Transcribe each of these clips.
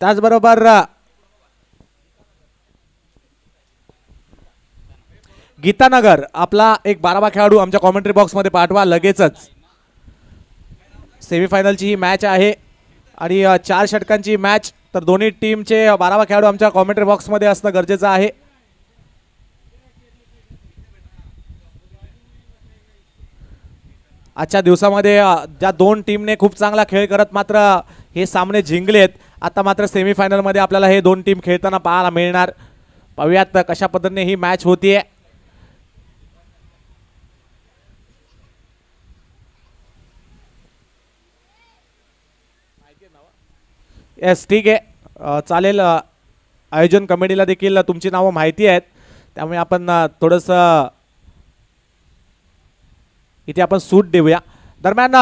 त्याचबरोबर गीतानगर आपला एक 12वा खेळाडू आमच्या कॉमेंट्री बॉक्स मध्ये पाठवा लगेचच. सेमीफायनलची ही मॅच आहे आणि 4 षटकांची मॅच, तर दोन्ही टीमचे 12वा खेळाडू आमच्या कॉमेंट्री बॉक्स मध्ये असणं गरजेचं आहे. आजच्या दिवसामध्ये ज्या 2 टीमने खूप चांगला खेळ करत मात्र हे सामने जिंकलेत, आता मात्र सेमीफायनल मध्ये आपल्याला हे 2 टीम खेळताना पाहायला मिळणार. पाहूयात कशा पद्धतीने ही मॅच होतीये. येस ठीक आहे, चालेल. आयोजन कमिटीला देखील तुमची नावं माहिती आहेत, त्यामुळे आपण थोडंसं इथे आपण सूट देऊया. दरम्यान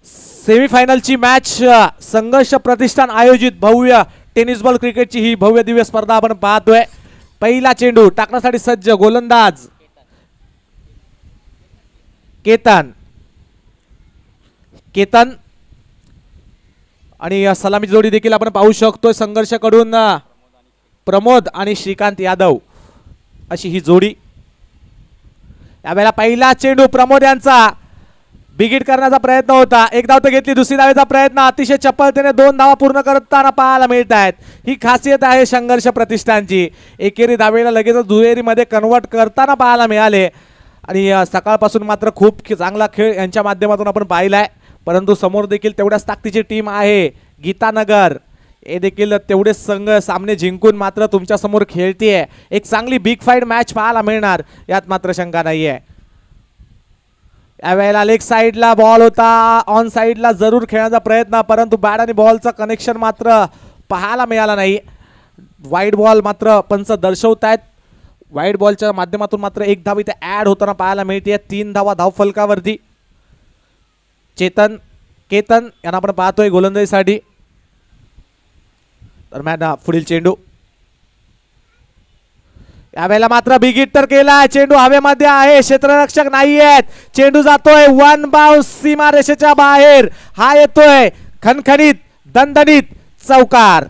सेमीफायनलची मॅच संघर्ष प्रतिष्ठान आयोजित भव्य टेनिस बॉल क्रिकेटची ही भव्य दिव्य स्पर्धा आपण पाहतोय. पहिला चेंडू टाकण्यासाठी सज्ज गोलंदाज केतन आणि सलामी जोडी देखील आपण पाहू शकतोय. संघर्ष कडून प्रमोद आणि श्रीकांत यादव अशी ही जोडी. यावेळेला पहिला चेंडू प्रमोद यांचा बिगिट करण्याचा प्रयत्न होता. एक धाव तर घेतली, दुसरी धावेचा प्रयत्न अतिशय चपळतेने 2 धावा पूर्ण करताना पाहायला मिळत आहेत. ही खासियत आहे संघर्ष प्रतिष्ठानची. एकेरी धावेला लगेच दुहेरीमध्ये कन्वर्ट करताना पाहायला मिळाले आणि सकाळपासून मात्र खूप चांगला खेळ यांच्या माध्यमातून आपण पाहिलाय. परंतु समोर देखील तेवढ्याच ताकदीची टीम आहे गीतानगर. हे देखील तेवढे संघ सामने जिंकून मात्र तुमच्या समोर खेळतीये. एक चांगली बिग फाईट मॅच पाहायला मिळणार, यात मात्र शंका नाहीये. यावेळेला लेग साईडला बॉल होता, ऑन साईडला जरूर खेळण्याचा प्रयत्न, परंतु बॅट आणि बॉलचं कनेक्शन मात्र पाहायला मिळाला नाही. वाईड बॉल मात्र पंच दर्शवतायत. वाईड बॉलच्या माध्यमातून मात्र 1 धाव इथे ऍड होताना पाहायला मिळते. 3 धावा धाव फलकावरती. केतन यांना आपण पाहतोय गोलंदाजीसाठी. दरम्यान पुढील चेंडू, यावेळेला मात्र बिगिट तर केला. चेंडू हवेमध्ये आहे, क्षेत्ररक्षक नाही आहेत. चेंडू जातोय 1 बाउन्स सीमा रेषेच्या बाहेर. हा येतोय खणखणीत दणदणीत चौकार.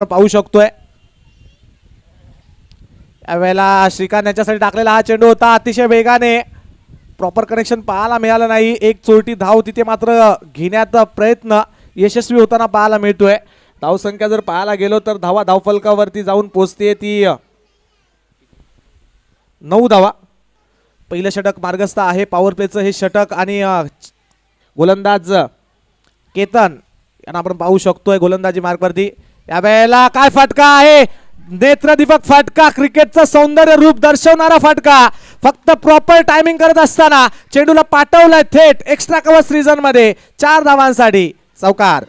पाहू शकतोय यावेळेला श्रीकांत यांच्यासाठी टाकलेला हा चेंडू होता. अतिशय वेगाने प्रॉपर कनेक्शन पाहायला मिळालं नाही. एक चोरटी धाव तिथे मात्र घेण्याचा प्रयत्न यशस्वी होताना पाहायला मिळतोय. धावसंख्या जर पाहायला गेलो तर धावा धावफलकावरती जाऊन पोहोचते ती 9 धावा. पहिलं षटक मार्गस्थ आहे पॉवर प्लेचं हे षटक आणि गोलंदाज केतन यांना आपण पाहू शकतोय गोलंदाजी मार्गवरती. यावेळेला काय फटका आहे, नेत्रदीपक फटका, क्रिकेटचं सौंदर्य रूप दर्शवणारा फटका. फक्त प्रॉपर टायमिंग करत असताना चेंडूला पाठवलाय थेट एक्स्ट्रा कव्हर रिजन मध्ये. 4 धावांसाठी चौकार.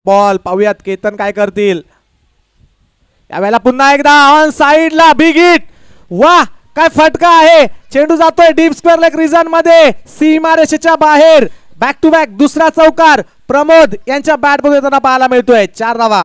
बॉल पाहूयात केतन काय करतील. यावेळेला पुन्हा एकदा ऑन साइडला बिग हिट. वाह, काय फटका आहे, चेंडू जातोय डीप स्क्वेअर लेग रिजन मध्ये, सीमारेषेच्या बाहेर. बॅक टू बॅक दुसरा चौकार प्रमोद यांच्या बॅट मध्ये येताना पाहायला मिळतोय. 4 धावा.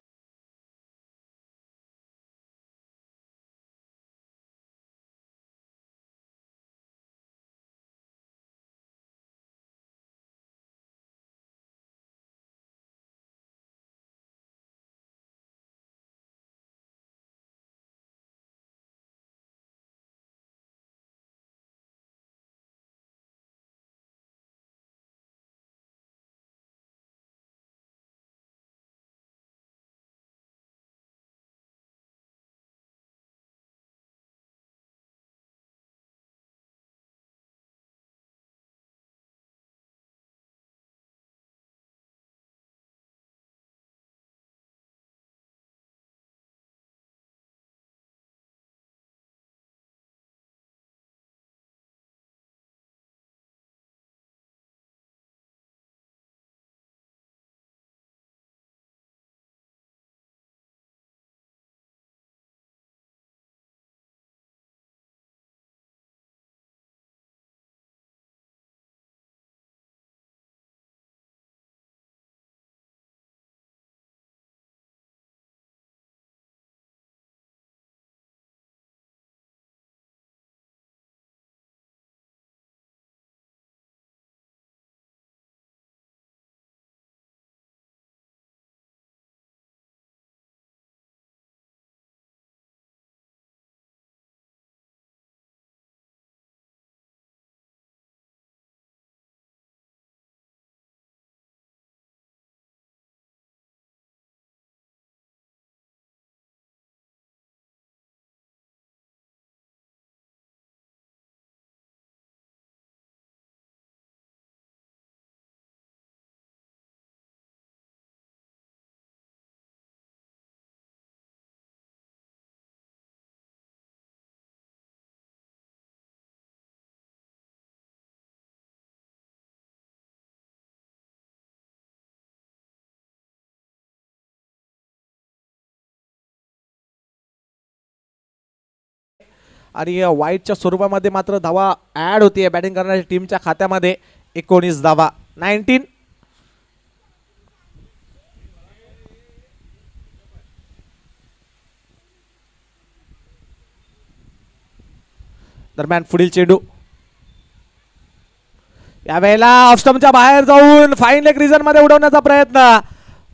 आणि वाईटच्या स्वरूपामध्ये मात्र धावा ऍड होतीये बॅटिंग करणाऱ्या टीमच्या खात्यामध्ये. 19 धावा. 19. दरम्यान पुढील चेंडू यावेळेला ऑफ स्टंपच्या बाहेर जाऊन फाईन लेग रिजन मध्ये उडवण्याचा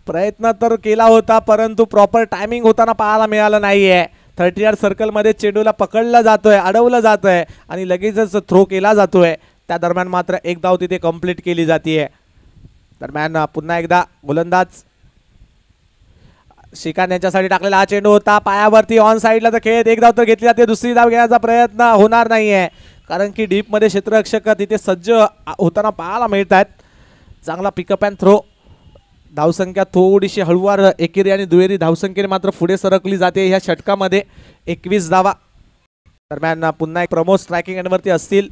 प्रयत्न तर केला होता, परंतु प्रॉपर टायमिंग होताना पाहायला मिळालं नाहीये. 30 यार्ड सर्कल मध्ये चेंडूला पकडला जातोय, अडवलं जातोय आणि लगेचच थ्रो केला जातोय. त्या दरम्यान मात्र एक धाव तिथे कंप्लीट केली जाते. दरम्यान पुन्हा एकदा गोलंदाज श्रीकांत यांच्यासाठी टाकलेला हा चेंडू होता पायावरती ऑन साईडला, तर खेळत एक धाव तर घेतली जाते. दुसरी धाव घेण्याचा प्रयत्न होणार नाहीये कारण की डीप मध्ये क्षेत्ररक्षक तिथे सज्ज होताना पाहायला मिळतात. चांगला पिकअप अँड थ्रो. धावसंख्या थोडीशी हळूवार एकेरी आणि दुहेरी धावसंख्येने मात्र पुढे सरकली जाते ह्या षटकामध्ये. 21 धावा. दरम्यान पुन्हा एक प्रमोद स्ट्रायकिंग एंडवरती असतील.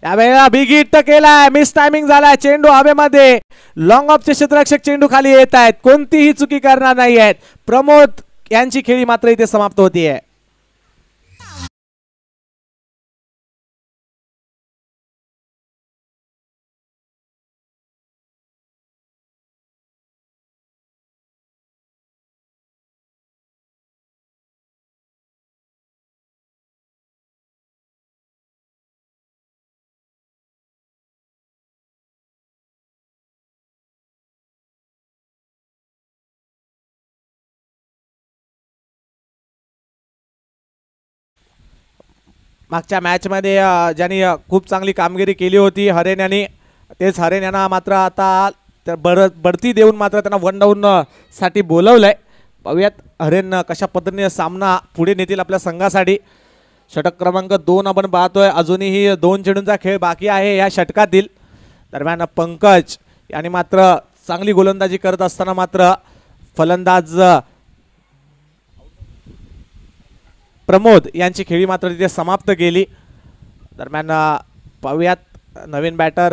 यावेळेला बिग हिट केलाय, मिस टायमिंग झालाय, चेंडू हवेमध्ये. लॉंग ऑफचे क्षेत्ररक्षक चेंडू खाली येत आहेत, कोणतीही चुकी करणार नाही आहेत. प्रमोद यांची खेळी मात्र इथे समाप्त होतीये. मागच्या मॅच मध्ये ज्यांनी खूप चांगली कामगिरी केली होती हरेन यांनी, तेच हरेन यांना मात्र आता बढती देऊन मात्र त्यांना वन डाऊन साठी बोलवलंय. पाहूयात हरेन कशा पद्धतीने सामना पुढे नेतील आपल्या संघासाठी. षटक क्रमांक 2 आपण पाहतोय. अजूनही 2 चेंडूंचा खेळ बाकी आहे या षटकातील. दरम्यान पंकज यांनी मात्र चांगली गोलंदाजी करत असताना मात्र फलंदाज प्रमोद यांची खेळी मात्र तिथे समाप्त केली. दरम्यान पाहूयात नवीन बॅटर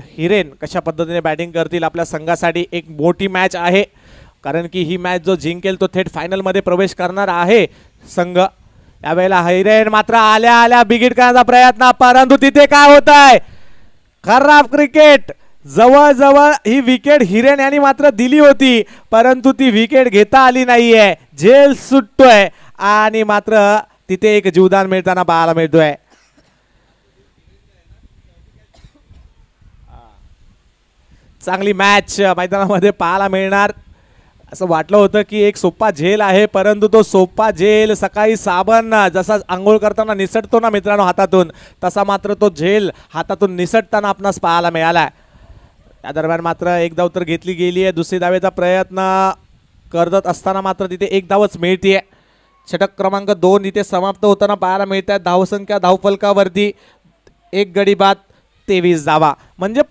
हिरेन कशा पद्धतीने बॅटिंग करतील आपल्या संघासाठी. एक मोठी मॅच आहे कारण की ही मॅच जो जिंकेल तो थेट फायनलमध्ये प्रवेश करणार आहे. संघ. यावेळेला हिरेन मात्र आल्या आल्या बिगिट करण्याचा प्रयत्न, परंतु तिथे काय होत आहे, खराब क्रिकेट. जवळ जवळ ही विकेट हिरेन यांनी मात्र दिली होती, परंतु ती विकेट घेता आली नाहीये. झेल सुटतोय आणि मात्र तिथे एक जीवदान मिळताना पाहायला मिळतोय. चांगली मॅच मैदानामध्ये पाहायला मिळणार. असं वाटलं होतं की एक सोपा झेल आहे, परंतु तो सोपा झेल सकाळी साबण जसा आंघोळ करताना निसटतो ना मित्रांनो हातातून, तसा मात्र तो झेल हातातून निसटताना आपणास पाहायला मिळाला. त्या दरम्यान मात्र एक धाव तर घेतली गेली आहे. दुसरी धावेचा प्रयत्न करत असताना मात्र तिथे एक धावच मिळते. षटक क्रमांक 2 इथे समाप्त होताना पाहायला मिळत आहे. धावसंख्या धावफलकावरती 1 गडी बाद 23 धावा, म्हणजे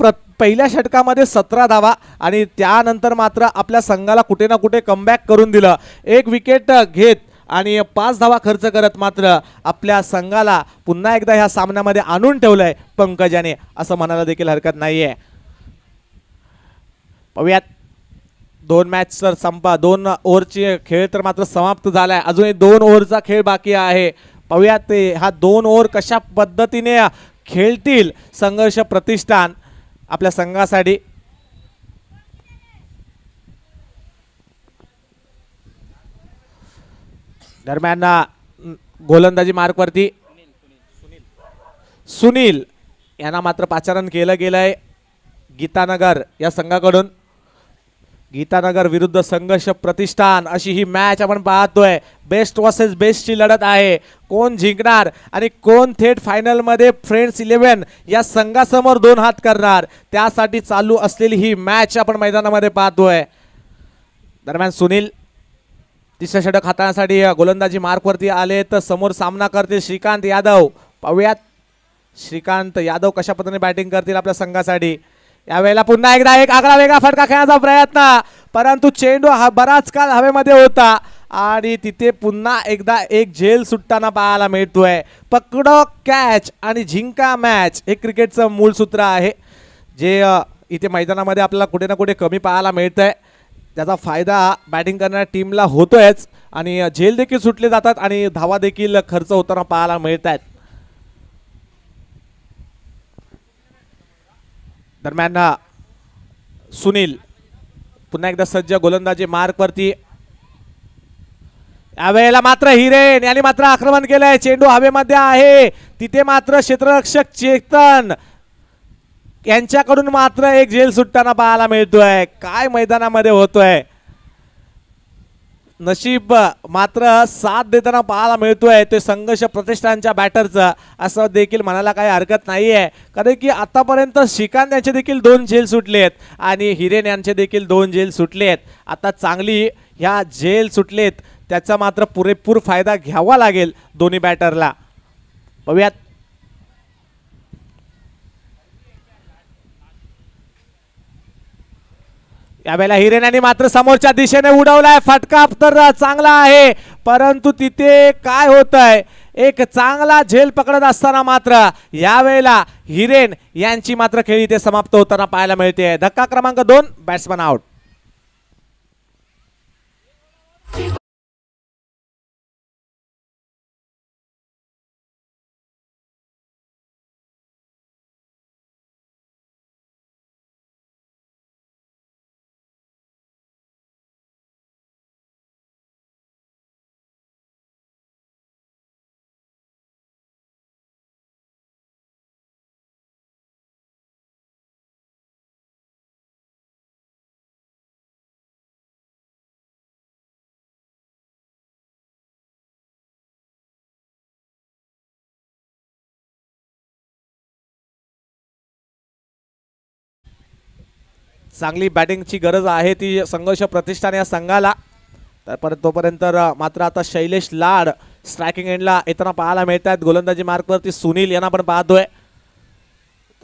पहिल्या षटकामध्ये 17 धावा आणि त्यानंतर मात्र आपल्या संघाला कुठे ना कुठे कमबॅक करून दिलं. एक विकेट घेत आणि 5 धावा खर्च करत मात्र आपल्या संघाला पुन्हा एकदा ह्या सामन्यामध्ये आणून ठेवलंय पंकजाने, असं म्हणायला देखील हरकत नाहीये. पाहूयात 2 मॅच तर 2 ओव्हरची खेळ तर मात्र समाप्त झालाय. अजूनही 2 ओव्हरचा खेळ बाकी आहे. पाहूयात ते हा 2 ओव्हर कशा पद्धतीने खेळतील संघर्ष प्रतिष्ठान आपल्या संघासाठी. दरम्यान गोलंदाजी मार्कवरती सुनील यांना मात्र पाचारण केलं गेलंय गीतानगर या संघाकडून. गीतानगर विरुद्ध संघर्ष प्रतिष्ठान अशी ही मॅच आपण पाहतोय. बेस्ट वर्सेस बेस्टची लढत आहे. कोण जिंकणार आणि कोण थेट फायनलमध्ये फ्रेंड्स 11 या संघासमोर 2 हात करणार, त्यासाठी चालू असलेली ही मॅच आपण मैदानामध्ये पाहतोय. दरम्यान सुनील तिसरं षटक हाताळण्यासाठी गोलंदाजी मार्कवरती आले तर समोर सामना करतील श्रीकांत यादव. पाहूयात श्रीकांत यादव कशा पद्धतीने बॅटिंग करतील आपल्या संघासाठी. यावेळेला पुन्हा एकदा एक आगळा वेगळा फटका खेळण्याचा प्रयत्न, परंतु चेंडू हा बराच काळ हवेमध्ये होता आणि तिथे पुन्हा एकदा एक झेल सुटताना पाहायला मिळतोय. पकडो कॅच आणि जिंका मॅच हे क्रिकेटचं मूळ सूत्र आहे, जे इथे मैदानामध्ये आपल्याला कुठे ना कुठे कमी पाहायला मिळतंय. त्याचा फायदा बॅटिंग करणाऱ्या टीमला होतोयच आणि झेल देखील सुटले जातात आणि धावा देखील खर्च होताना पाहायला मिळत आहेत. दरम्यान सुनील पुन्हा एकदा सज्ज गोलंदाजी मार्कवरती. यावेळेला मात्र हिरेन यांनी मात्र आक्रमण केलंय. चेंडू हवेमध्ये आहे, तिथे मात्र क्षेत्ररक्षक चेतन यांच्याकडून मात्र एक झेल सुटताना पाहायला मिळतोय. काय मैदानामध्ये होतोय, नशीब मात्र साथ देताना पाहायला मिळतोय ते संघर्ष प्रतिष्ठानच्या बॅटरचं, असं देखील म्हणायला काही हरकत नाहीये. कारण की आतापर्यंत श्रीकांत यांचे देखील 2 झेल सुटलेत आणि हिरेन यांचे देखील 2 झेल सुटलेत. आता चांगली ह्या झेल सुटलेत त्याचा मात्र पुरेपूर फायदा घ्यावा लागेल दोन्ही बॅटरला. बघूयात यावेळेला हिरेन यांनी मात्र समोरच्या दिशेने उडवलाय. फटका तर चांगला आहे, परंतु तिथे काय होत आहे, एक चांगला झेल पकडत असताना मात्र यावेळेला हिरेन यांची मात्र खेळी इथे समाप्त होताना पाहायला मिळते. धक्का क्रमांक 2, बॅट्समन आउट. चांगली बॅटिंगची गरज आहे ती संघर्ष प्रतिष्ठान या संघाला. तर तोपर्यंत मात्र आता शैलेश लाड स्ट्रायकिंग एंडला येताना पाहायला मिळतात. गोलंदाजी मार्कवरती सुनील यांना पण पाहतोय.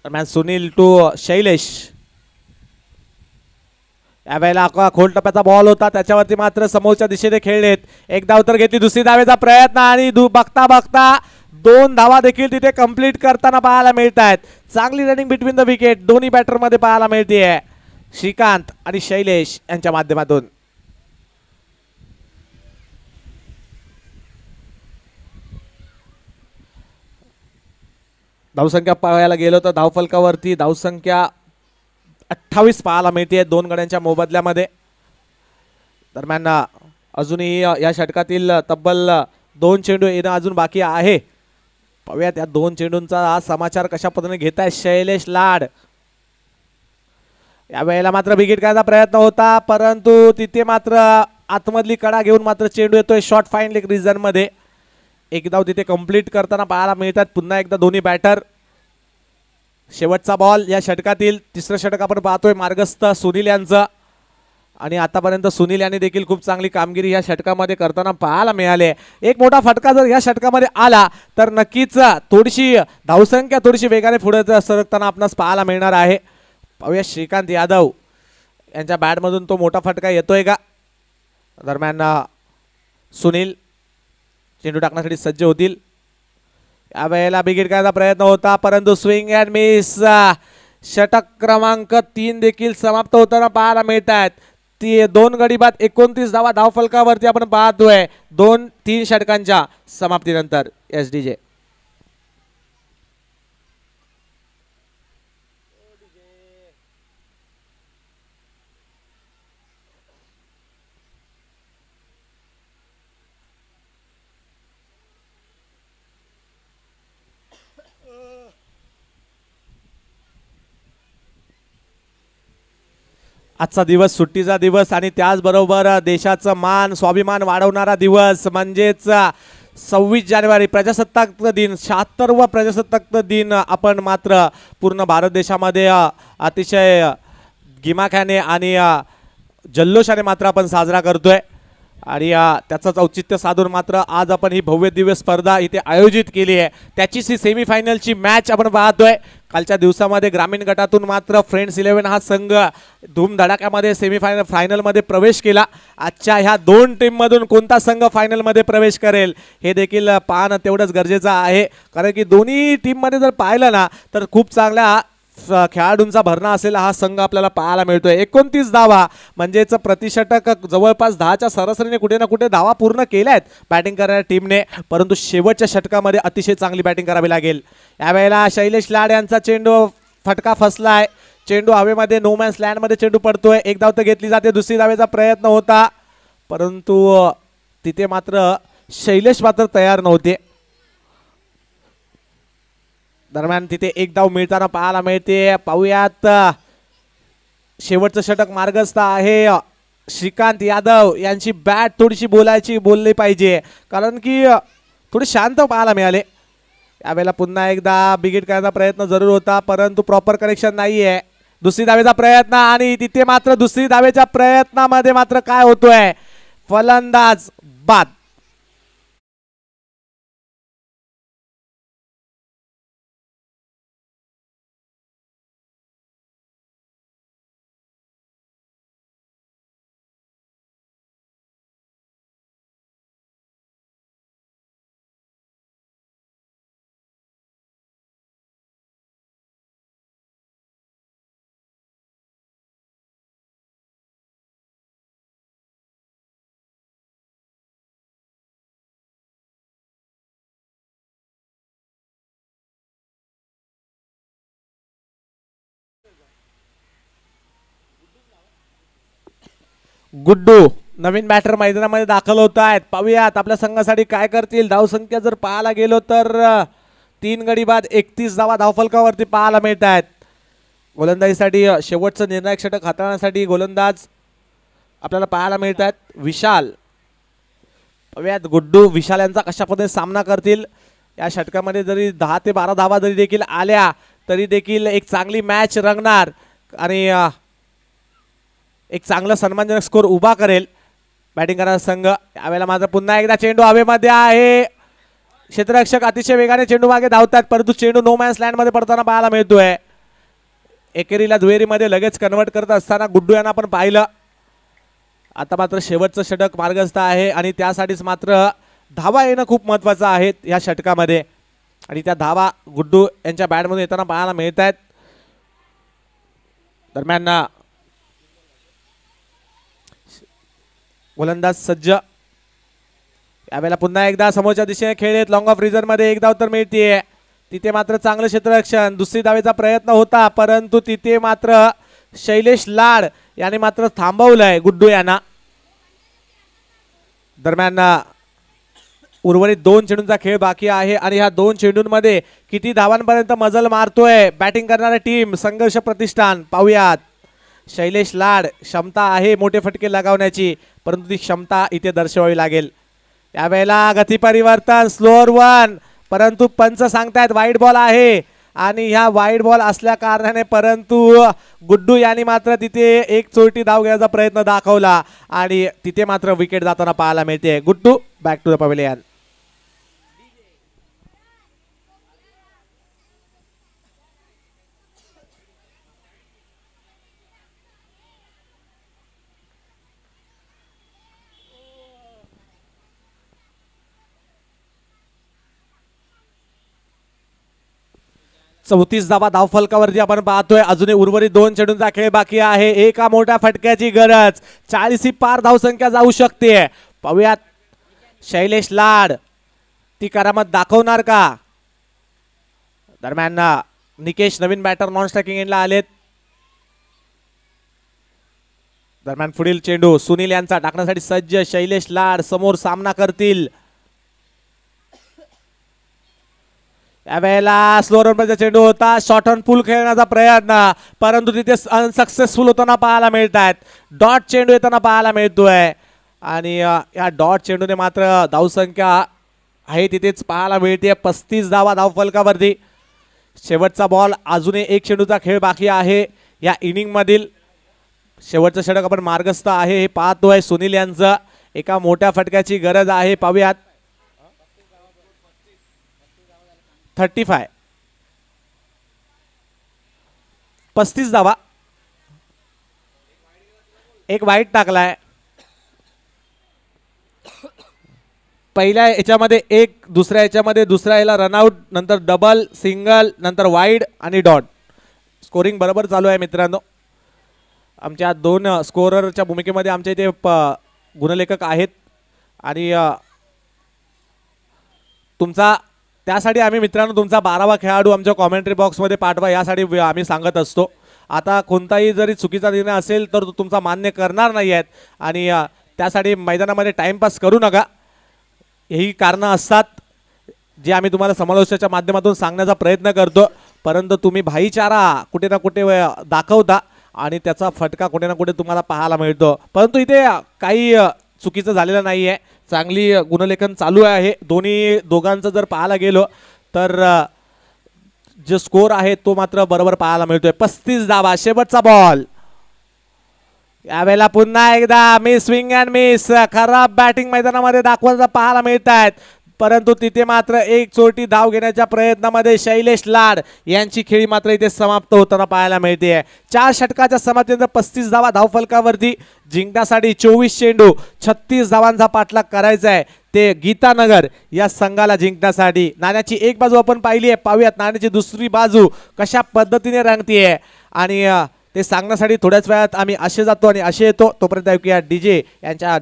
दरम्यान सुनील टू शैलेश. यावेळेला खोल टप्प्याचा बॉल होता, त्याच्यावरती मात्र समोरच्या दिशेने खेळलेत. एक धाव तर घेतली, दुसरी धावेचा प्रयत्न आणि बघता बघता 2 धावा देखील तिथे कंप्लीट करताना पाहायला मिळत आहेत. चांगली रनिंग बिटवीन द विकेट दोन्ही बॅटरमध्ये पाहायला मिळते श्रीकांत आणि शैलेश यांच्या माध्यमातून. धावसंख्या पाहायला गेलो तर धावफलकावरती धावसंख्या 28 पाहायला मिळते दोन गड्यांच्या मोबदल्यामध्ये. दरम्यान अजूनही या षटकातील तब्बल 2 चेंडू येणं अजून बाकी आहे. पाहूया त्या 2 चेंडूंचा हा समाचार कशा पद्धतीने घेताय शैलेश लाड. यावेळेला मात्र विकेट काढण्याचा प्रयत्न होता परंतु तिथे मात्र आतमधली कडा घेऊन मात्र चेंडू येतोय शॉर्ट फाईन लेग रिजन मध्ये. एक धाव तिथे कंप्लीट करताना पाहायला मिळतात पुन्हा एकदा दोन्ही बॅटर. शेवटचा बॉल या षटकातील तिसरं षटक आपण पाहतोय मार्गस्थ सुनील यांचं आणि आतापर्यंत सुनील यांनी देखील खूप चांगली कामगिरी या षटकामध्ये करताना पाहायला मिळाले. एक मोठा फटका जर या षटकामध्ये आला तर नक्कीच थोडीशी धावसंख्या थोडीशी वेगाने पुढे सरकताना आपणास पाहायला मिळणार आहे. पाहूया श्रीकांत यादव यांच्या बॅटमधून तो मोठा फटका येतोय का. दरम्यान सुनील चेंडू टाकण्यासाठी सज्ज होतील. यावेळेला विकेट काढण्याचा प्रयत्न होता परंतु स्विंग अँड मिस. षटक क्रमांक 3 देखील समाप्त होताना पाहायला मिळत आहेत. ती 2 गडी बाद 29 धावा धावफलकावरती आपण पाहतोय 2-3 षटकांच्या समाप्तीनंतर. SDJ आजचा दिवस सुट्टीचा दिवस आणि त्याचबरोबर देशाचं मान स्वाभिमान वाढवणारा दिवस म्हणजेच 26 जानेवारी प्रजासत्ताक दिन 76वा प्रजासत्ताक दिन आपण मात्र पूर्ण भारत देशामध्ये अतिशय गिमाख्याने आणि जल्लोषाने मात्र आपण साजरा करतोय. आणि त्याचंच औचित्य साधून मात्र आज आपण ही भव्य दिव्य स्पर्धा इथे आयोजित केली आहे. त्याचीच ही सेमीफायनलची मॅच आपण पाहतोय. कालच्या दिवसामध्ये ग्रामीण गटातून मात्र फ्रेंड्स 11 हा संघ धूमधडाक्यामध्ये फायनलमध्ये प्रवेश केला. आजच्या ह्या 2 टीममधून कोणता संघ फायनलमध्ये प्रवेश करेल हे देखील पाहणं तेवढंच गरजेचं आहे. कारण की दोन्ही टीममध्ये जर पाहिलं ना तर खूप चांगल्या खेळाडूंचा भरणा असलेला हा संघ आपल्याला पाहायला मिळतोय. 29 धावा म्हणजेच प्रतिषटक जवळपास 10च्या सरासरीने कुठे ना कुठे धावा पूर्ण केल्या आहेत बॅटिंग करणाऱ्या टीमने. परंतु शेवटच्या षटकामध्ये अतिशय चांगली बॅटिंग करावी लागेल. यावेळेला शैलेश लाड यांचा चेंडू फटका फसलाय. चेंडू हवेमध्ये नो मॅन्स लँडमध्ये चेंडू पडतोय. एक धाव तर घेतली जाते. दुसरी धावेचा प्रयत्न होता परंतु तिथे मात्र शैलेश मात्र तयार नव्हते. दरम्यान तिथे एक धाव मिळताना पाहायला मिळते. पाहूयात शेवटचं षटक मार्गस्थ आहे. श्रीकांत यादव यांची बॅट थोडीशी बोलली पाहिजे कारण की थोडी शांत पाहायला मिळाले. यावेळेला पुन्हा एकदा बिगिट करण्याचा प्रयत्न जरूर होता परंतु प्रॉपर कनेक्शन नाहीये. दुसरी धावेचा प्रयत्न आणि तिथे मात्र दुसरी धावेच्या प्रयत्नामध्ये मात्र काय होतोय फलंदाज बाद. गुड्डू नवीन बॅटर मैदानामध्ये दाखल होत आहेत. पाहूयात आपल्या संघासाठी काय करतील. धावसंख्या जर पाहायला गेलो तर 3 गडी बाद 31 धावा धावफलकावरती पाहायला मिळत आहेत. गोलंदाजीसाठी शेवटचं निर्णायक षटक हाताळण्यासाठी गोलंदाज आपल्याला पाहायला मिळत आहेत. विशाल पाहूयात गुड्डू विशाल यांचा कशा पद्धतीने सामना करतील. या षटकामध्ये जरी 10 ते 12 धावा जरी देखील आल्या तरी देखील एक चांगली मॅच रंगणार आणि एक चांगला सन्मानजनक स्कोर उभा करेल बॅटिंग करणारा संघ. यावेळेला मात्र पुन्हा एकदा चेंडू हवेमध्ये आहे. क्षेत्ररक्षक अतिशय वेगाने चेंडू मागे धावतात परंतु चेंडू नो मॅन्स लँडमध्ये पडताना पाहायला मिळतोय. एकेरीला दुहेरीमध्ये लगेच कन्वर्ट करत असताना गुड्डू यांना आपण पाहिलं. आता मात्र शेवटचं षटक मार्गस्थ आहे आणि त्यासाठीच मात्र धावा येणं खूप महत्त्वाचं आहे या षटकामध्ये आणि त्या धावा गुड्डू यांच्या बॅटमधून येताना पाहायला मिळत आहेत. दरम्यान गोलंदाज सज्ज. यावेळेला पुन्हा एकदा समोरच्या दिशेने खेळ येत लॉंग ऑफ रिझन मध्ये एक धाव तर मिळतीये. तिथे मात्र चांगलं क्षेत्ररक्षण, दुसरी धावेचा प्रयत्न होता परंतु तिथे मात्र शैलेश लाड याने मात्र थांबवलंय गुड्डू यांना. दरम्यान उर्वरित 2 चेंडूंचा खेळ बाकी आहे आणि ह्या 2 चेंडूंमध्ये किती धावांपर्यंत मजल मारतोय बॅटिंग करणारी टीम संघर्ष प्रतिष्ठान पाहूयात. शैलेश लाड क्षमता आहे मोठे फटके लगावण्याची परंतु ती क्षमता इथे दर्शवावी लागेल. यावेळेला गती परिवर्तन स्लोअर वन परंतु पंच सांगतायत वाईट बॉल आहे आणि ह्या वाईट बॉल असल्या कारणाने परंतु गुड्डू यांनी मात्र तिथे एक चोरटी धाव घेण्याचा प्रयत्न दाखवला आणि तिथे मात्र विकेट जाताना पाहायला मिळते. Guddu back to the pavilion. 34 धावा धावफलकावरती आपण पाहतोय. अजूनही उर्वरित 2 चेंडूंचा खेळ बाकी आहे. एका मोठ्या फटक्याची गरज. 40 पार धावसंख्या जाऊ शकते. पाहूयात शैलेश लाड ती करामत दाखवणार का. दरम्यान निकेश नवीन बॅटर नॉन स्ट्रायकिंग एंडला आलेत. दरम्यान पुढील चेंडू सुनील यांचा टाकण्यासाठी सज्ज. शैलेश लाड समोर सामना करतील. यावेळेला स्लो रनचा चेंडू होता. शॉर्ट ऑन पुल खेळण्याचा प्रयत्न परंतु तिथे अनसक्सेसफुल होताना पाहायला मिळत आहेत. डॉट चेंडू येताना पाहायला मिळतोय आणि या डॉट चेंडूने मात्र धावसंख्या आहे तिथेच पाहायला मिळते. 35 धावा धावफलकावरती. शेवटचा बॉल. अजूनही एक चेंडूचा खेळ बाकी आहे या इनिंग मधील. शेवटचं षटक आपण मार्गस्थ आहे हे पाहतोय. सुनील यांचं एका मोठ्या फटक्याची गरज आहे. पाहूयात 35 35 धावा. एक वाईट टाकलाय. पहिल्या याच्यामध्ये एक, दुसऱ्या याच्यामध्ये दुसऱ्या याला रनआउट, नंतर डबल, सिंगल, नंतर वाईड आणि डॉट. स्कोरिंग बरोबर चालू आहे मित्रांनो. आमच्या 2 स्कोररच्या भूमिकेमध्ये आमच्या इथे गुणलेखक आहेत आणि तुमचा त्यासाठी आम्ही मित्रांनो तुमचा 12वा खेळाडू आमच्या कॉमेंट्री बॉक्समध्ये पाठवा यासाठी आम्ही सांगत असतो. आता कोणताही जरी चुकीचा निर्णय असेल तर तो तुमचा मान्य करणार नाही आहेत आणि त्यासाठी मैदानामध्ये टाइमपास करू नका. ही कारणं असतात जे आम्ही तुम्हाला समालोचनाच्या माध्यमातून सांगण्याचा प्रयत्न करतो परंतु तुम्ही भाईचारा कुठे ना कुठे दाखवता आणि त्याचा फटका कुठे ना कुठे तुम्हाला पाहायला मिळतो. परंतु इथे काही चुकीचं झालेलं नाही आहे. चांगली गुणलेखन चालू आहे. दोघांचं जर पाहायला गेलो तर जो स्कोर आहे तो मात्र बरोबर पाहायला मिळतोय. 35 धावा. शेवटचा बॉल. यावेळेला पुन्हा एकदा मिस स्विंग अँड मिस. खराब बॅटिंग मैदानामध्ये दाखवायला पाहायला मिळत आहेत परंतु तिथे मात्र एक चोरटी धाव घेण्याच्या प्रयत्नामध्ये शैलेश लाड यांची खेळी मात्र इथे समाप्त होताना पाहायला मिळते. 4 षटकाच्या समाप्तीनंतर 35 धावा धावफलकावरती. जिंकण्यासाठी 24 चेंडू 36 धावांचा पाठलाग करायचा आहे ते गीतानगर या संघाला जिंकण्यासाठी. नाण्याची एक बाजू आपण पाहिली आहे. पाहूयात नाण्याची दुसरी बाजू कशा पद्धतीने रंगतीये आणि ते सांगण्यासाठी थोड्याच वेळात आम्ही असे जातो आणि असे येतो. तोपर्यंत ऐकूया डीजे यांच्या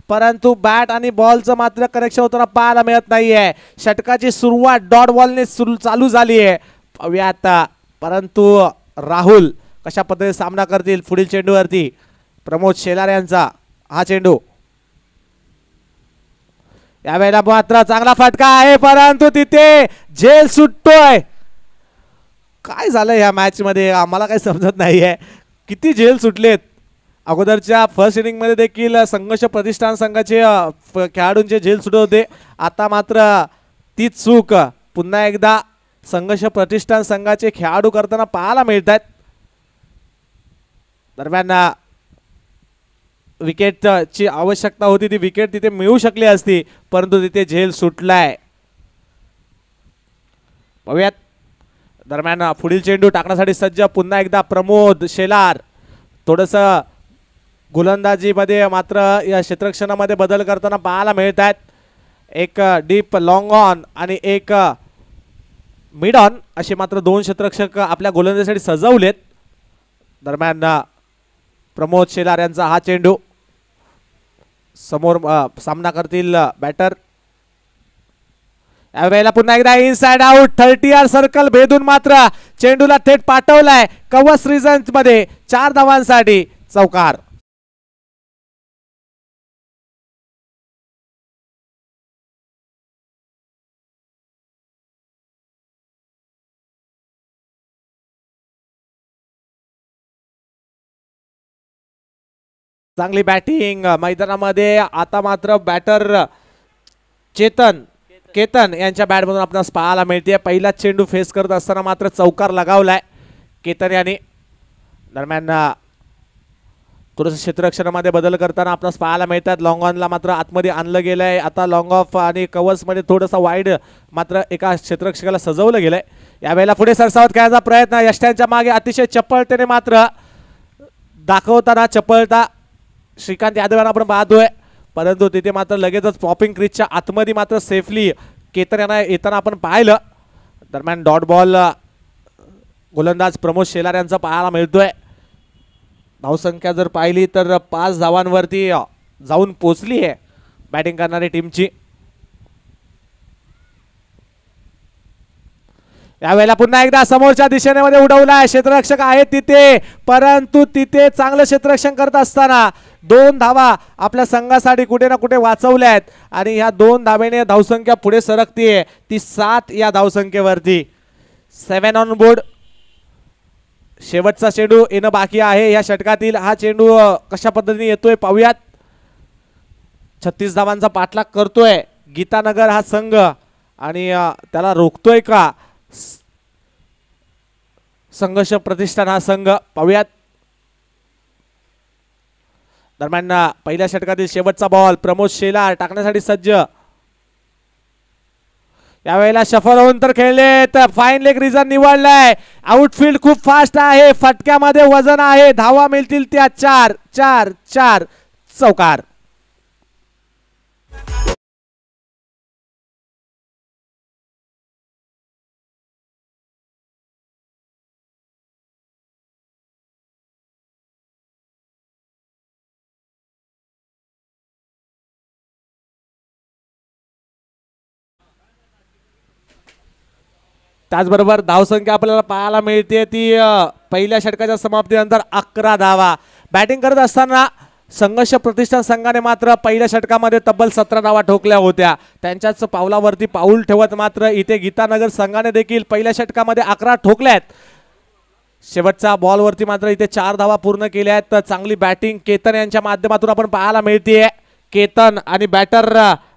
परंतु बॅट आणि बॉलचं मात्र कनेक्शन होताना पाहायला मिळत नाहीये. षटकाची सुरुवात डॉट बॉलने चालू झाली आहे. पाहूया आता परंतु राहुल कशा पद्धतीने सामना करतील पुढील चेंडूवरती. प्रमोद शेलार यांचा हा चेंडू. यावेळेला मात्र चांगला फटका आहे परंतु तिथे झेल सुटतोय. काय झालं या मॅच मध्ये आम्हाला काही समजत नाहीये. किती झेल सुटलेत. अगोदरच्या फर्स्ट इनिंग मध्ये देखील संघर्ष प्रतिष्ठान संघाचे खेळाडूंचे झेल सुटत होते. आता मात्र तीच चूक पुन्हा एकदा संघर्ष प्रतिष्ठान संघाचे खेळाडू करताना पाहायला मिळतात. दरम्यान विकेटची आवश्यकता होती, ती विकेट तिथे मिळू शकली असती परंतु तिथे झेल सुटलाय. पाहूयात. दरम्यान पुढील चेंडू टाकण्यासाठी सज्ज पुन्हा एकदा प्रमोद शेलार. थोडस गोलंदाजीमध्ये मात्र या क्षेत्ररक्षणामध्ये बदल करताना पाहायला मिळत आहेत. एक डीप लॉंग ऑन आणि एक मिड ऑन असे मात्र दोन क्षेत्ररक्षक आपल्या गोलंदाजीसाठी सजवलेत. दरम्यान प्रमोद शेलार यांचा हा चेंडू. समोर सामना करतील बॅटर. यावेळेला पुन्हा एकदा इनसाइड आउट 30 सर्कल भेदून मात्र चेंडूला थेट पाठवलाय कवच रिजन्स मध्ये 4 धावांसाठी चौकार. चांगली बॅटिंग मैदानामध्ये. आता मात्र बॅटर केतन यांच्या बॅटमधून आपल्याला पाहायला मिळते. पहिला चेंडू फेस करत असताना मात्र चौकार लगावलाय केतन यांनी. दरम्यान थोडंसं क्षेत्ररक्षणामध्ये बदल करताना आपल्याला पाहायला मिळतात. लॉंग ऑनला मात्र आतमध्ये आणलं गेलंय. आता लॉंग ऑफ आणि कव्हर्समध्ये थोडंसं वाईड मात्र एका क्षेत्ररक्षकाला सजवलं गेलंय. यावेळेला पुढे सरसावत खेळायचा प्रयत्न. यष्ट्यांच्या मागे अतिशय चपळतेने मात्र दाखवताना चपळता श्रीकांत यादव यांना आपण पाहतोय परंतु तिथे मात्र लगेचच पॉपिंग क्रीजच्या आतमध्ये मात्र सेफली केतन यांना येताना आपण पाहिलं. दरम्यान डॉट बॉल गोलंदाज प्रमोद शेलार यांचा पाहायला मिळतोय. धावसंख्या जर पाहिली तर 5 धावांवरती जाऊन पोचली आहे बॅटिंग करणारी टीमची. यावेळेला पुन्हा एकदा समोरच्या दिशेने मध्ये उडवलाय. क्षेत्ररक्षक आहेत तिथे परंतु तिथे चांगलं क्षेत्ररक्षण करत असताना 2 धावा आपल्या संघासाठी कुठे ना कुठे वाचवल्या आहेत आणि ह्या 2 धावेने धावसंख्या पुढे सरकतीये. ती 7 या धावसंख्येवरती. 7 ऑन बोर्ड. शेवटचा चेंडू येणं बाकी आहे या षटकातील. हा चेंडू कशा पद्धतीने येतोय पाहूयात. 36 धावांचा पाठलाग करतोय गीतानगर हा संघ आणि त्याला रोखतोय का संघर्ष प्रतिष्ठान हा संघ पाहूयात. दरम्यान पहिल्या षटकातील शेवटचा बॉल प्रमोद शेलार टाकण्यासाठी सज्ज. यावेळेला शफल होऊन तर खेळले तर फाईन लेग रिझन निवडलाय. आउटफील्ड खूप फास्ट आहे. फटक्यामध्ये वजन आहे. धावा मिळतील त्या 4 चौकार. त्याचबरोबर धावसंख्या आपल्याला पाहायला मिळते ती पहिल्या षटकाच्या समाप्तीनंतर 11 धावा. बॅटिंग करत असताना संघर्ष प्रतिष्ठान संघाने मात्र पहिल्या षटकामध्ये तब्बल 17 धावा ठोकल्या होत्या. त्यांच्याच पावलावरती पाऊल ठेवत मात्र इथे गीतानगर संघाने देखील पहिल्या षटकामध्ये 11 ठोकल्यात. शेवटच्या बॉलवरती मात्र इथे 4 धावा पूर्ण केल्या आहेत. तर चांगली बॅटिंग केतन यांच्या माध्यमातून आपण पाहायला मिळते. केतन आणि बॅटर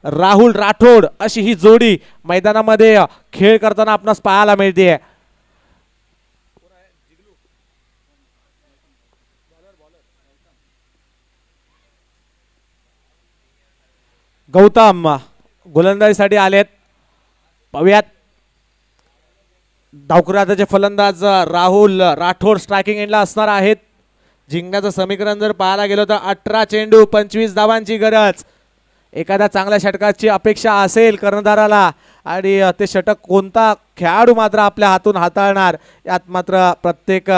राहुल राठोड अशी ही जोडी मैदानामध्ये खेळ करताना आपणास पाहायला मिळते. गौतम गोलंदाजीसाठी आलेत. पाहूयात. डावखुराचे फलंदाज राहुल राठोड स्ट्रायकिंग एंडला असणार आहेत. जिंकण्याचं समीकरण जर पाहायला गेलो तर 18 चेंडू 25 धावांची गरज. एखाद्या चांगल्या षटकाची अपेक्षा असेल कर्णधाराला आणि ते षटक कोणता खेळाडू मात्र आपल्या हातून हाताळणार यात मात्र प्रत्येक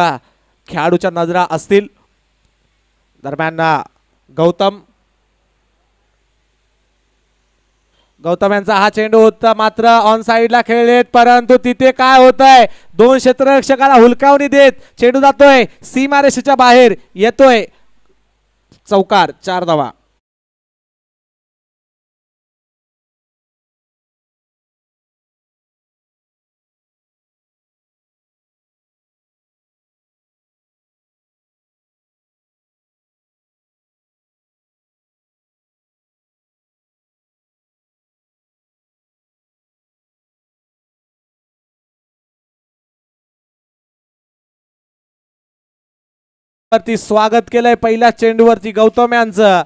खेळाडूच्या नजरा असतील. दरम्यान गौतम गौतम यांचा हा चेंडू होता मात्र ऑन साइडला खेळलेत, परंतु तिथे काय होत आहे, दोन क्षेत्ररक्षकाला हुलकावणी देत चेंडू जातोय सीमारेषेच्या बाहेर, येतोय चौकार, 4 धावा. वरती स्वागत केलंय पहिल्या चेंडूवरती गौतम यांचं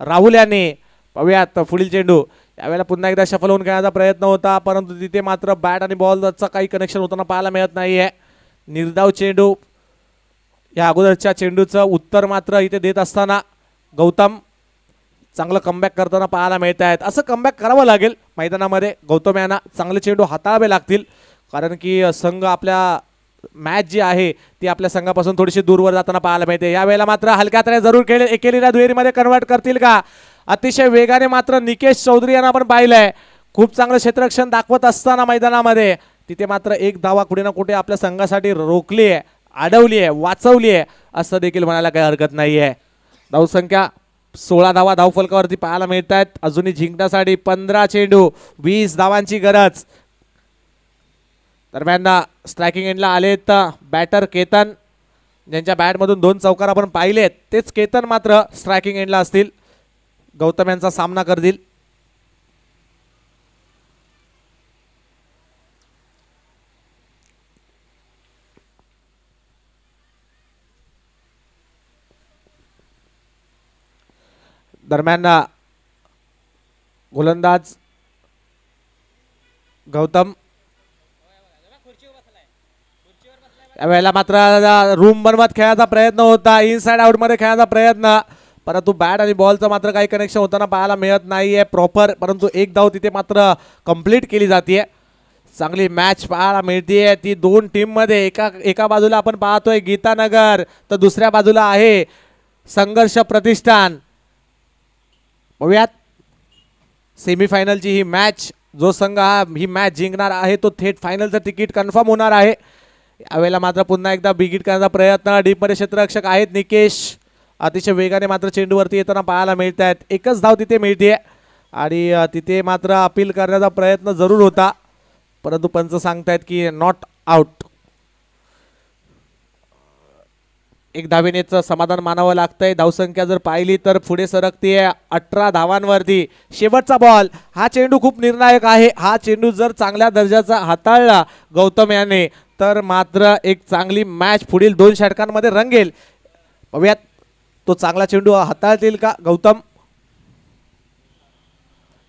राहुल यांनी. पाहूयात पुढील चेंडू. यावेळेला पुन्हा एकदा शफल होऊन खेळण्याचा प्रयत्न होता, परंतु तिथे मात्र बॅट आणि बॉलचा काही कनेक्शन होताना पाहायला मिळत नाहीये. निर्धाव चेंडू. या अगोदरच्या चेंडूचं उत्तर मात्र इथे देत असताना गौतम चांगलं कमबॅक करताना पाहायला मिळत आहेत. असं कमबॅक करावं लागेल मैदानामध्ये. गौतम यांना चांगले चेंडू हाताळावे लागतील, कारण की संघ आपल्या मॅच जी आहे ती आपल्या संघापासून थोडीशी दूरवर जाताना पाहायला मिळते. यावेळेला मात्र हलक्या तऱ्हे जरूर खेळ एकेरीला दुहेरीमध्ये कन्वर्ट करतील का. अतिशय वेगाने मात्र निकेश चौधरी यांना आपण पाहिलंय खूप चांगलं क्षेत्ररक्षण दाखवत असताना मैदानामध्ये तिथे मात्र एक धावा कुठे ना कुठे आपल्या संघासाठी रोखली आहे, अडवली आहे, वाचवली आहे असं देखील म्हणायला काही हरकत नाही आहे. धावसंख्या 16 धावा धावफलकावरती पाहायला मिळत आहेत. अजूनही जिंकण्यासाठी 15 चेंडू 20 धावांची गरज. दरम्यान स्ट्रायकिंग एंडला आलेत बॅटर केतन, ज्यांच्या बॅटमधून 2 चौकार आपण पाहिलेत तेच केतन मात्र स्ट्रायकिंग एंडला असतील, गौतम यांचा सामना करतील. दरम्यान गोलंदाज गौतम यावेळेला मात्र रूम बनवत खेळायचा प्रयत्न होता, इनसाइड आउट मध्ये खेळायचा प्रयत्न, परंतु बॅट आणि बॉलचं मात्र काही कनेक्शन होताना पाहायला मिळत नाहीये प्रॉपर. परंतु एक धाव तिथे मात्र कंप्लीट केली जाते. चांगली मॅच पाहायला मिळते ती दोन टीम मध्ये. एका बाजूला आपण पाहतोय गीतानगर, तर दुसऱ्या बाजूला आहे संघर्ष प्रतिष्ठान. बघूयात सेमीफायनलची ही मॅच. जो संघ ही मॅच जिंकणार आहे तो थेट फायनलचं तिकीट कन्फर्म होणार आहे. यावेळेला मात्र पुन्हा एकदा बिगिट करण्याचा प्रयत्न. डीपमध्ये क्षेत्ररक्षक आहेत निकेश, अतिशय वेगाने मात्र चेंडूवरती येताना पाहायला मिळत आहेत. एकच धाव तिथे मिळते आणि तिथे मात्र अपील करण्याचा प्रयत्न जरूर होता, परंतु पंच सांगतायत की नॉट आउट. एक धावेनेच समाधान मानावं लागतंय. धावसंख्या जर पाहिली तर पुढे सरकते 18 धावांवरती. शेवटचा बॉल. हा चेंडू खूप निर्णायक आहे. हा चेंडू जर चांगल्या दर्जाचा हाताळला गौतम याने तर मात्र एक चांगली मॅच पुढील 2 षटकांमध्ये रंगेल. बघूयात तो चांगला चेंडू हाताळतील का गौतम.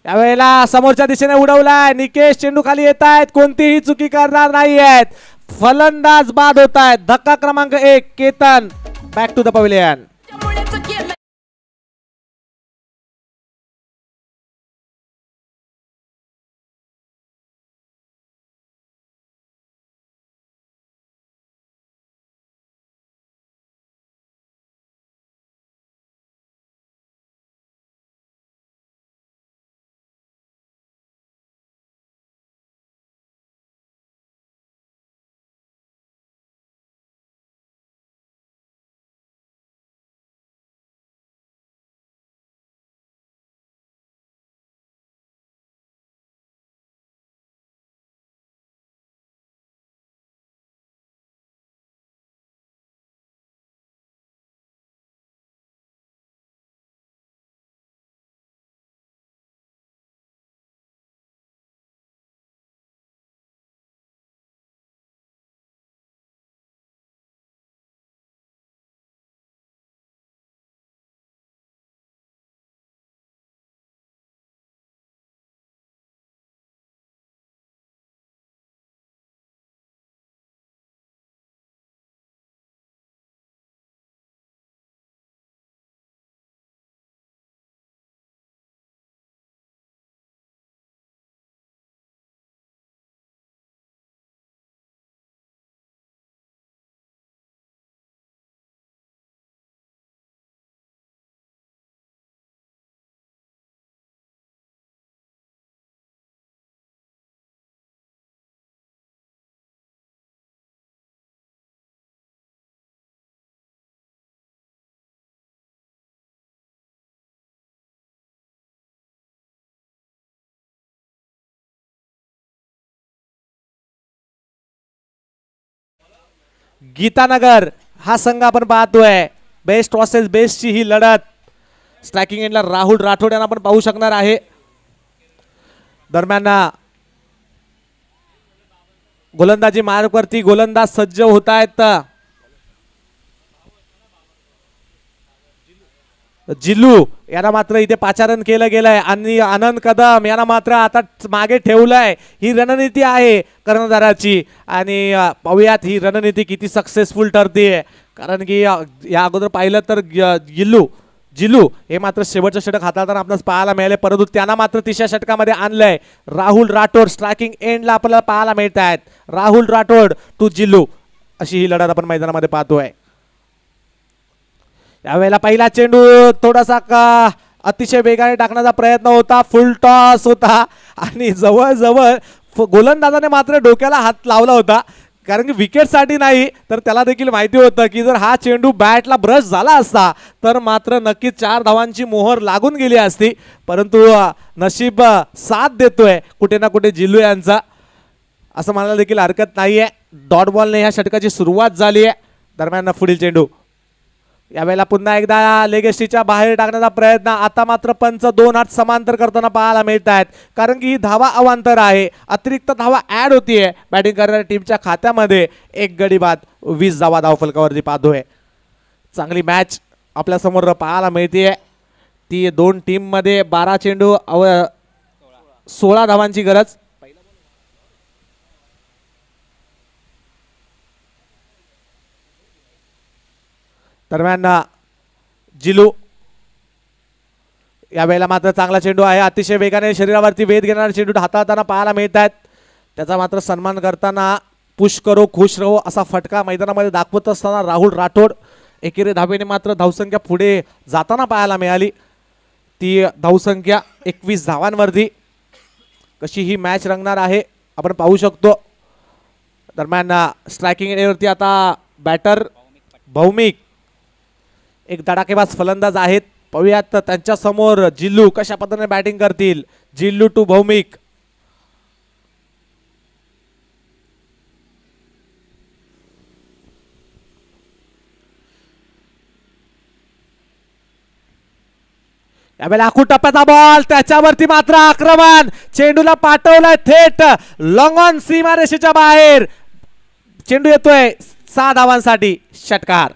यावेळेला समोरच्या दिशेने उडवलाय निकेश, चेंडू खाली येत आहेत, कोणतीही चुकी करणार नाही आहेत. फलंदाज बाद होत आहेत. धक्का क्रमांक 1 Ketan back to the pavilion. Gitanagar हा संघ आपण पाहतोय. बेस्ट वर्सेस बेस्टची ही लढत. स्ट्रायकिंग एंडला राहुल राठोड यांना आपण पाहू शकणार आहे. दरम्यान गोलंदाजी मार्कवरती गोलंदाज सज्ज होत आहेत. जिल्लू यांना मात्र इथे पाचारण केलं गेलंय आणि आनंद कदम यांना मात्र आता मागे ठेवलंय. ही रणनीती आहे कर्णधाराची आणि पाहूयात ही रणनीती किती सक्सेसफुल ठरते. कारण की या अगोदर पाहिलं तर जिल्लू हे मात्र शेवटचं षटक हाताळताना आपल्याला पाहायला मिळाले, परंतु त्यांना मात्र तिसऱ्या षटकामध्ये आणलंय. राहुल राठोड स्ट्रायकिंग एंडला आपल्याला पाहायला मिळत आहेत. राहुल राठोड टू जिल्लू अशी ही लढत आपण मैदानामध्ये पाहतोय. यावेळेला पहिला चेंडू थोडासा अतिशय वेगाने टाकण्याचा प्रयत्न होता. फुल टॉस होता आणि जवळजवळ गोलंदाजाने मात्र डोक्याला हात लावला होता. कारण की विकेटसाठी नाही तर त्याला देखील माहिती होतं की जर हा चेंडू बॅटला ब्रश झाला असता तर मात्र नक्कीच 4 धावांची मोहर लागून गेली असती. परंतु नशीब साथ देतोय कुठे ना कुठे जिल्लू यांचा, असं म्हणायला देखील हरकत नाहीये. डॉट बॉलने ह्या षटकाची सुरुवात झाली आहे. दरम्यान पुढील चेंडू यावेळेला पुन्हा एकदा लेगेस्टीच्या बाहेर टाकण्याचा प्रयत्न. आता मात्र पंच 2 हात समांतर करताना पाहायला मिळत आहेत. कारण की ही धावा अवांतर आहे. अतिरिक्त धावा ऍड होतीये बॅटिंग करणाऱ्या टीमच्या खात्यामध्ये. 1 गडी बाद 20 धावा धावफलकावरती पाहतोय. चांगली मॅच आपल्या समोर पाहायला मिळते. ती 2 टीम मध्ये 12 चेंडू 16 धावांची गरज. दरम्यान जिलू यावेळेला मात्र चांगला चेंडू आहे. अतिशय वेगाने शरीरावरती वेध घेणारे चेंडू हाताळताना पाहायला मिळत आहेत. त्याचा मात्र सन्मान करताना पुश करो खुश रहो असा फटका मैदानामध्ये दाखवत असताना राहुल राठोड एकेरी धावेने मात्र धावसंख्या पुढे जाताना पाहायला मिळाली. ती धावसंख्या 21 धावांवरती. कशी ही मॅच रंगणार आहे आपण पाहू शकतो. दरम्यान स्ट्रायकिंग एरियावरती आता बॅटर भौमिक एक धडाकेबाज फलंदाज आहेत. पाहूयात त्यांच्या समोर जिल्लू कशा पद्धतीने बॅटिंग करतील. जिल्लू टू भौमिक. यावेळेला आखूड टप्प्याचा बॉल त्याच्यावरती मात्र आक्रमण. चेंडूला पाठवलाय थेट लॉंग ऑन सीमारेषेच्या बाहेर. चेंडू येतोय 6 धावांसाठी. षटकार.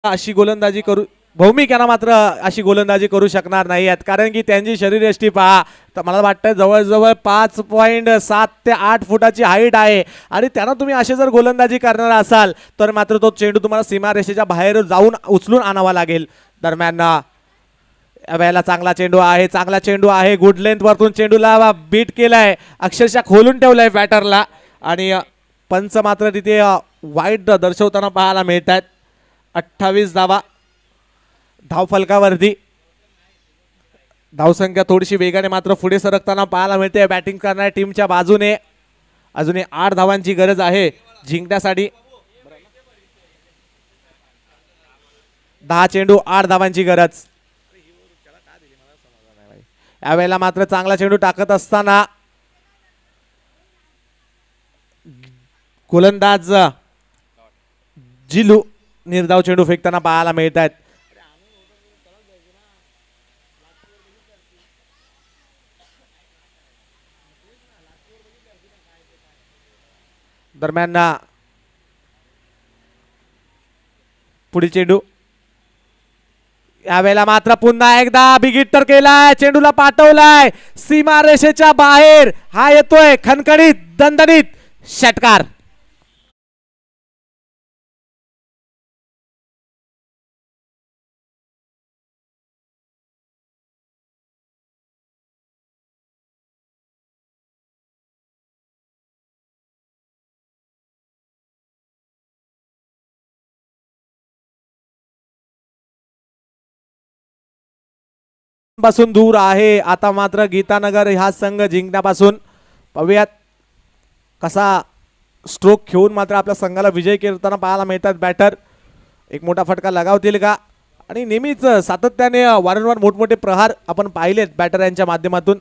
अशी गोलंदाजी करू भौमिक यांना मात्र अशी गोलंदाजी करू शकणार नाही आहेत. कारण की त्यांची शरीरयष्टी पहा तर मला वाटतं जवळजवळ 5.7 ते 8 फुटाची हाईट आहे आणि त्यांना तुम्ही अशी जर गोलंदाजी करणार असाल तर मात्र तो चेंडू तुम्हाला सीमारेषेच्या बाहेर जाऊन उचलून आणावा लागेल. दरम्यान यावेळेला चांगला चेंडू आहे. चांगला चेंडू आहे. गुड लेंथ वरतून चेंडूला बीट केलाय. अक्षरशः खोलून ठेवलाय बॅटरला आणि पंच मात्र तिथे वाईट दर्शवताना पाहायला मिळत आहेत. 28 धावा धावफलकावरती. धावसंख्या थोडीशी वेगाने मात्र पुढे सरकताना पाहायला मिळते बॅटिंग करणाऱ्या टीमच्या बाजूने. अजूनही 8 धावांची गरज आहे जिंकण्यासाठी. 10 चेंडू 8 धावांची गरज. यावेळेला मात्र चांगला चेंडू टाकत असताना गोलंदाज जिलू निर्धाव चेंडू फेकताना पाहायला मिळत आहेत. दरम्यान पुढील चेंडू यावेळेला मात्र पुन्हा एकदा बिगिटर केलाय. चेंडूला पाठवलाय सीमारेषेच्या बाहेर. हा येतोय खणखणीत दणदणीत षटकार. पासून दूर आहे. आता मात्र गीतानगर हा संघ जिंकण्यापासून. पाहूयात कसा स्ट्रोक घेऊन मात्र आपल्या संघाला विजय करताना पाहायला मिळतात बॅटर. एक मोठा फटका लगावतील का? आणि नेहमीच सातत्याने वारंवार मोठमोठे प्रहार आपण पाहिलेत बॅटर यांच्या माध्यमातून.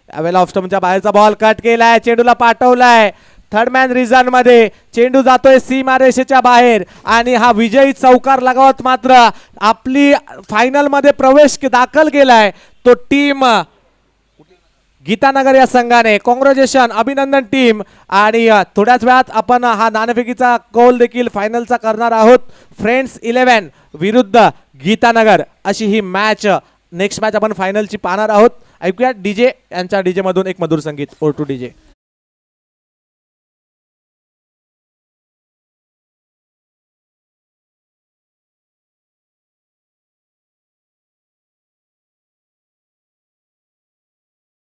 यावेळेला ऑफस्टंपच्या बाहेरचा बॉल कट केलाय, चेंडूला पाठवलाय थर्ड मॅन रिझन मध्ये. चेंडू जातोय सीमारेषेच्या बाहेर आणि हा विजयी चौकार लगावत मात्र आपली फायनल मध्ये प्रवेश दाखल केलाय तो टीम गीतानगर या संघाने. कॉंग्रॅच्युलेशन, अभिनंदन टीम. आणि थोड्याच वेळात आपण हा नाणेफेकीचा कौल देखील फायनलचा करणार आहोत. फ्रेंड्स 11 विरुद्ध गीतानगर अशी ही मॅच. नेक्स्ट मॅच आपण फायनलची पाहणार आहोत. ऐकूया डीजे यांच्या डीजे मधून एक मधुर संगीत. O two DJ.